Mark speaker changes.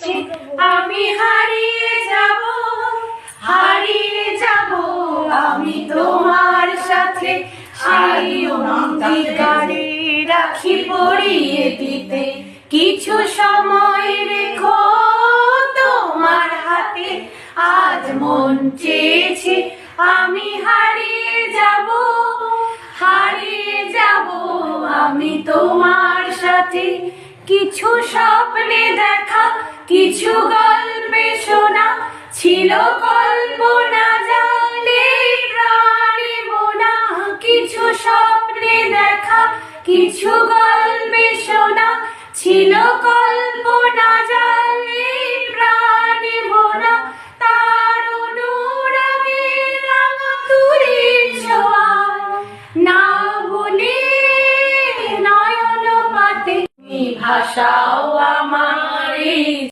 Speaker 1: আমি হারিয়ে যাব, হারিয়ে যাব আমি তোমার সাথে। সেই অঙ্গীকারে রাখি পরিয়ে দিতে, কিছু সময় রেখো তোমার হাতে। আজ মন চেয়েছে আমি হারিয়ে যাব, হারিয়ে যাব আমি তোমার সাথে। কিছু স্বপ্নে দেখা, কিছু গল্পে শোনা, ছিল কল্পনা জালে প্রাণে বোনা। কিছু স্বপ্নে দেখা, কিছু গল্পে শোনা, ছিল কল্পনা জাল